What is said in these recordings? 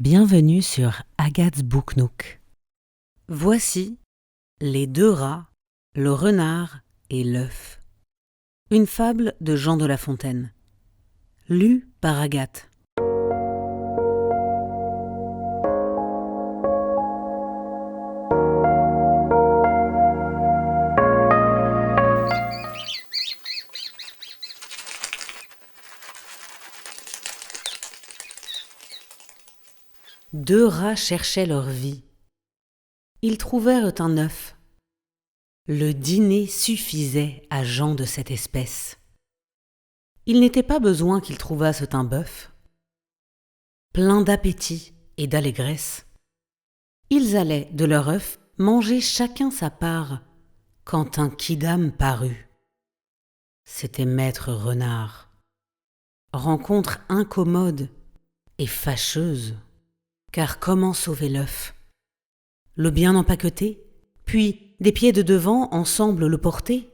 Bienvenue sur Agat's Book Nook. Voici Les deux rats, le renard et l'œuf. Une fable de Jean de La Fontaine. Lue par Agathe. Deux rats cherchaient leur vie. Ils trouvèrent un œuf. Le dîner suffisait à gens de cette espèce. Il n'était pas besoin qu'ils trouvassent un bœuf. Pleins d'appétit et d'allégresse, ils allaient de leur œuf manger chacun sa part quand un quidam parut. C'était maître renard. Rencontre incommode et fâcheuse. Car comment sauver l'œuf? Le bien empaqueter, puis des pieds de devant ensemble le porter,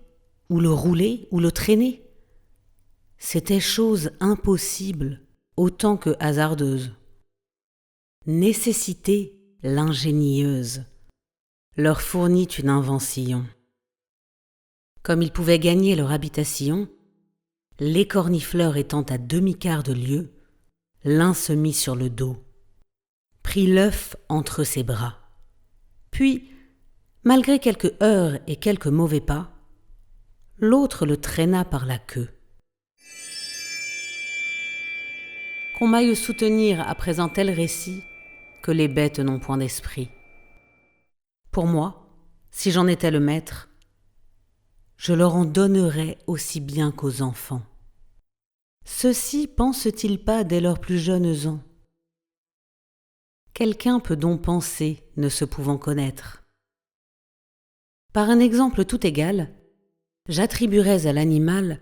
ou le rouler, ou le traîner? C'était chose impossible, autant que hasardeuse. Nécessité, l'ingénieuse, leur fournit une invention. Comme ils pouvaient gagner leur habitation, l'écornifleur étant à demi-quart de lieue, l'un se mit sur le dos, prit l'œuf entre ses bras. Puis, malgré quelques heurts et quelques mauvais pas, l'autre le traîna par la queue. Qu'on m'aille soutenir après un tel récit que les bêtes n'ont point d'esprit. Pour moi, si j'en étais le maître, je leur en donnerais aussi bien qu'aux enfants. Ceux-ci pensent-ils pas dès leurs plus jeunes ans? Quelqu'un peut donc penser, ne se pouvant connaître. Par un exemple tout égal, j'attribuerais à l'animal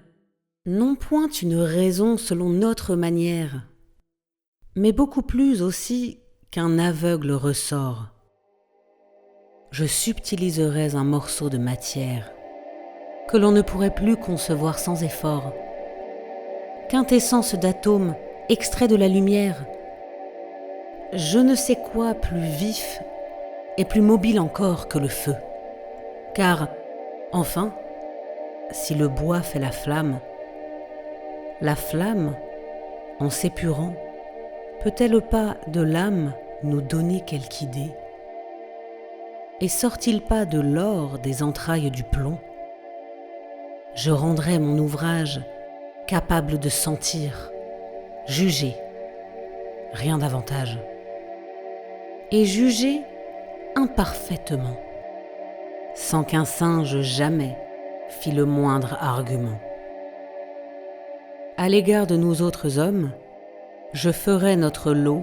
non point une raison selon notre manière, mais beaucoup plus aussi qu'un aveugle ressort. Je subtiliserais un morceau de matière que l'on ne pourrait plus concevoir sans effort, quintessence d'atomes extrait de la lumière, je ne sais quoi plus vif et plus mobile encore que le feu. Car, enfin, si le bois fait la flamme, en s'épurant, peut-elle pas de l'âme nous donner quelque idée? Et sort-il pas de l'or des entrailles du plomb? Je rendrais mon ouvrage capable de sentir, juger, rien davantage. Et juger imparfaitement, sans qu'un singe jamais fît le moindre argument. À l'égard de nous autres hommes, je ferais notre lot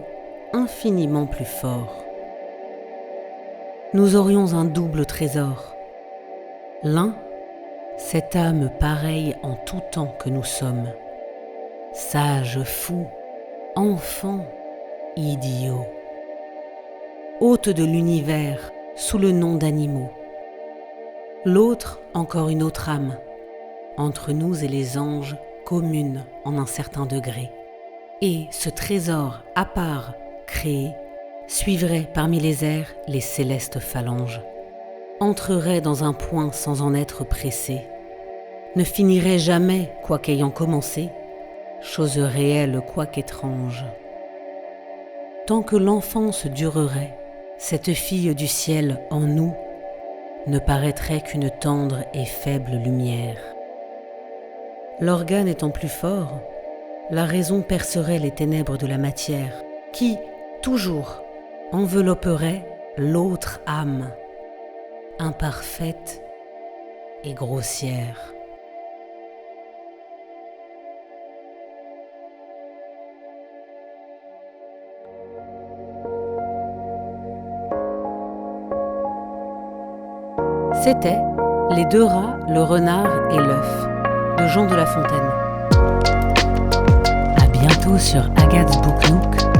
infiniment plus fort. Nous aurions un double trésor. L'un, cette âme pareille en tout temps que nous sommes, sages, fous, enfants, idiots, hôtes de l'univers sous le nom d'animaux. L'autre, encore une autre âme, entre nous et les anges, commune en un certain degré. Et ce trésor à part, créé, suivrait parmi les airs les célestes phalanges, entrerait dans un point sans en être pressé, ne finirait jamais, quoiqu'ayant commencé, chose réelle quoiqu'étrange. Tant que l'enfance durerait, cette fille du ciel en nous ne paraîtrait qu'une tendre et faible lumière. L'organe étant plus fort, la raison percerait les ténèbres de la matière, qui, toujours, envelopperait l'autre âme, imparfaite et grossière. C'était Les deux rats, le renard et l'œuf de Jean de La Fontaine. À bientôt sur Agat's Book Nook.